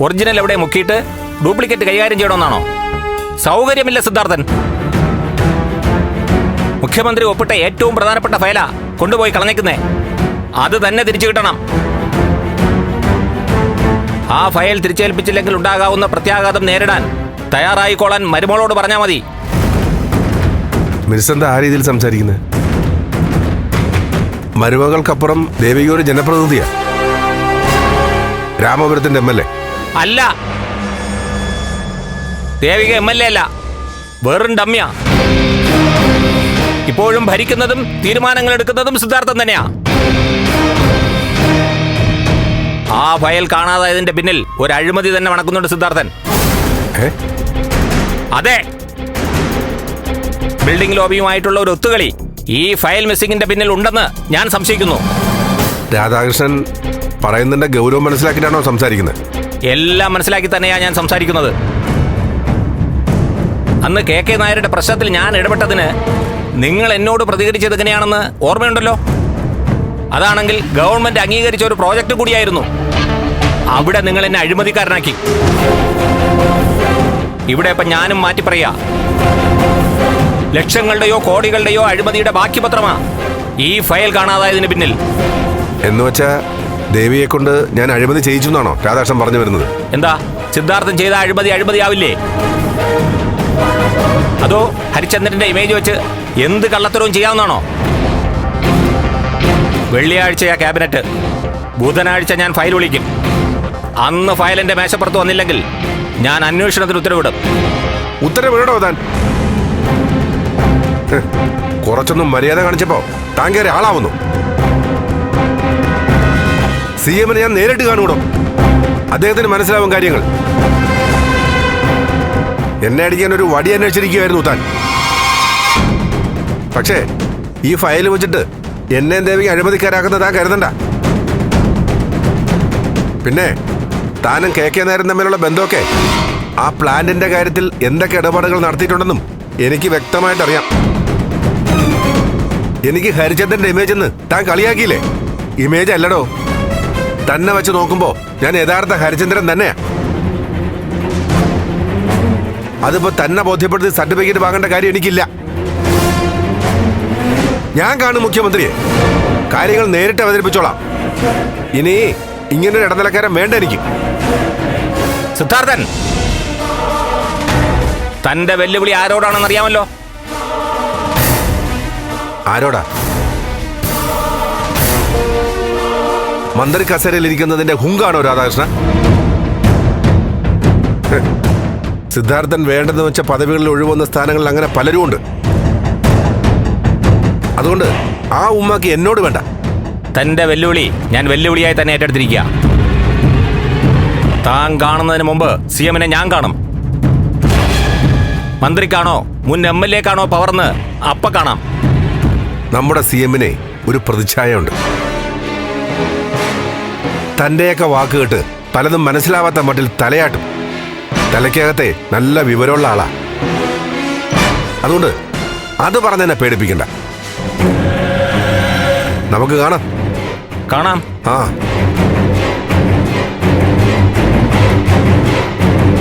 Original എവിടെ മുക്കിയിട്ട് duplicate കൈകാര്യം ചെയ്യണമെന്നാണോ? സൗകര്യമില്ല സിദ്ധാർത്ഥൻ. മുഖ്യമന്ത്രി ഒപ്പിട്ട ഏറ്റവും പ്രധാനപ്പെട്ട ഫയലാ കൊണ്ടുപോയി കളഞ്ഞേക്കുന്നേ. അത് തന്നെ തിരിച്ചു കിട്ടണം. ആ ഫയൽ തിരിച്ചേൽപ്പിച്ചില്ലെങ്കിൽ ഉണ്ടാകാവുന്ന പ്രത്യാഘാതം നേരിടാൻ തയ്യാറായിക്കോളാൻ മരുമോളോട് പറഞ്ഞാൽ മതി. മിനിസ്റ്റർ ആ രീതിയിൽ സംസാരിക്കുന്നത്? മരുമകൾക്കപ്പുറം ദേവിക ഒരു ജനപ്രതിനിധിയാ, രാമപുരത്തിന്റെ MLA അല്ല. ദേവിക MLA അല്ല, വെറും ഡമ്മിയാ. ഇപ്പോഴും ഭരിക്കുന്നതും തീരുമാനങ്ങൾ എടുക്കുന്നതും സിദ്ധാർത്ഥൻ തന്നെയാ. ആ ഫയൽ കാണാതായതിന്റെ പിന്നിൽ ഒരു അഴിമതി തന്നെ മണക്കുന്നുണ്ട് സിദ്ധാർത്ഥൻ. അതെ, ബിൽഡിംഗ് ലോബിയുമായിട്ടുള്ള ഒരു ഒത്തുകളി ഈ ഫയൽ മിസ്സിംഗിന്റെ പിന്നിൽ ഉണ്ടെന്ന് ഞാൻ സംശയിക്കുന്നു. രാധാകൃഷ്ണൻ പറയുന്നതിന്റെ ഗൗരവം മനസ്സിലാക്കിയിട്ടാണോ സംസാരിക്കുന്നത്? എല്ലാം മനസ്സിലാക്കി തന്നെയാ ഞാൻ സംസാരിക്കുന്നത്. അന്ന് KK നായരുടെ പ്രശ്നത്തിൽ ഞാൻ ഇടപെട്ടതിന് നിങ്ങൾ എന്നോട് പ്രതികരിച്ചത് എങ്ങനെയാണെന്ന് ഓർമ്മയുണ്ടല്ലോ. അതാണെങ്കിൽ ഗവൺമെന്റ് അംഗീകരിച്ച ഒരു പ്രോജക്റ്റ് കൂടിയായിരുന്നു. അവിടെ നിങ്ങൾ എന്നെ അഴിമതിക്കാരനാക്കി. ഇവിടെ ഇപ്പൊ ഞാനും മാറ്റി പറയാ, ലക്ഷങ്ങളുടെയോ കോടികളുടെയോ അഴിമതിയുടെ ബാക്കി പത്രമാ ഈ ഫയൽ കാണാതായതിന് പിന്നിൽ. എന്നുവെച്ചാ ദേവിയെ കൊണ്ട് ഞാൻ അഴിമതി ചെയ്യിച്ചു എന്നാണോ രാധാകൃഷ്ണൻ പറഞ്ഞു വരുന്നത്? എന്താ സിദ്ധാർത്ഥൻ ചെയ്ത അഴിമതിയാവില്ലേ? അതോ ഹരിചന്ദ്രന്റെ ഇമേജ് വെച്ച് എന്ത് കള്ളത്തരവും ചെയ്യാവുന്നാണോ? വെള്ളിയാഴ്ചയാ ക്യാബിനറ്റ്, ബുധനാഴ്ച ഞാൻ ഫയൽ വിളിക്കും. അന്ന് ഫയൽ എന്റെ മേശപ്പുറത്ത് വന്നില്ലെങ്കിൽ ഞാൻ അന്വേഷണത്തിന് ഉത്തരവിടും. ഉത്തരവിടോ താൻ? കുറച്ചൊന്നും മര്യാദ കാണിച്ചപ്പോ താൻ കയറി ആളാവുന്നു. CM ഞാൻ നേരിട്ട് കാണൂടോ, അദ്ദേഹത്തിന് മനസ്സിലാവും കാര്യങ്ങൾ. എന്നെ അടിക്കാൻ ഒരു വടി അന്വേഷിച്ചിരിക്കുകയായിരുന്നു താൻ. പക്ഷേ ഈ ഫയൽ വെച്ചിട്ട് എന്നെ ദേവിക്ക് അഴിമതിക്കാരാക്കുന്ന താൻ കരുതണ്ട. പിന്നെ താനും KK നായരും തമ്മിലുള്ള ബന്ധമൊക്കെ ആ പ്ലാന്റിന്റെ കാര്യത്തിൽ എന്തൊക്കെ ഇടപാടുകൾ നടത്തിയിട്ടുണ്ടെന്നും എനിക്ക് വ്യക്തമായിട്ടറിയാം. എനിക്ക് ഹരിചന്ദ്രന്റെ ഇമേജ് എന്ന് താൻ കളിയാക്കിയില്ലേ? ഇമേജ് അല്ലടോ, തന്നെ വെച്ച് നോക്കുമ്പോ ഞാൻ യഥാർത്ഥ ഹരിചന്ദ്രൻ തന്നെയാ. അതിപ്പോ തന്നെ ബോധ്യപ്പെടുത്തി സർട്ടിഫിക്കറ്റ് വാങ്ങേണ്ട കാര്യം എനിക്കില്ല. ഞാൻ കാണും മുഖ്യമന്ത്രിയെ, കാര്യങ്ങൾ നേരിട്ട് അവതരിപ്പിച്ചോളാം. ഇനി ഇങ്ങനൊരു ഇടനിലക്കാരൻ വേണ്ട എനിക്ക്. സിദ്ധാർത്ഥൻ, തന്റെ വെല്ലുവിളി ആരോടാണെന്ന് അറിയാമല്ലോ. ആരോടാ? മന്ത്രി കസേരയിൽ ഇരിക്കുന്നതിന്റെ ഹുങ്കാണോ രാധാകൃഷ്ണ? സിദ്ധാർത്ഥൻ വേണ്ടെന്ന് വെച്ച പദവികളിൽ ഒഴിവന്ന സ്ഥാനങ്ങളിൽ അങ്ങനെ പലരും ഉണ്ട്. അതുകൊണ്ട് ആ ഉമ്മാക്ക് എന്നോട് വേണ്ട. തന്റെ വെല്ലുവിളി ഞാൻ വെല്ലുവിളിയായി തന്നെ ഏറ്റെടുത്തിരിക്കുക. താൻ കാണുന്നതിന് മുമ്പ് CM ഞാൻ കാണും. മന്ത്രിക്കാണോ മുൻ MLA ക്കാണോ പവർന്ന് അപ്പ കാണാം. നമ്മുടെ CM ഒരു പ്രതിച്ഛായ ഉണ്ട്. തന്റെയൊക്കെ വാക്ക് കേട്ട് പലതും മനസ്സിലാവാത്ത മട്ടിൽ തലയാട്ടും. തലയ്ക്കകത്തെ നല്ല വിവരമുള്ള ആളാ. അതുകൊണ്ട് അത് പറഞ്ഞെന്നെ പേടിപ്പിക്കണ്ട. നമുക്ക് കാണാം. കാണാം. ആ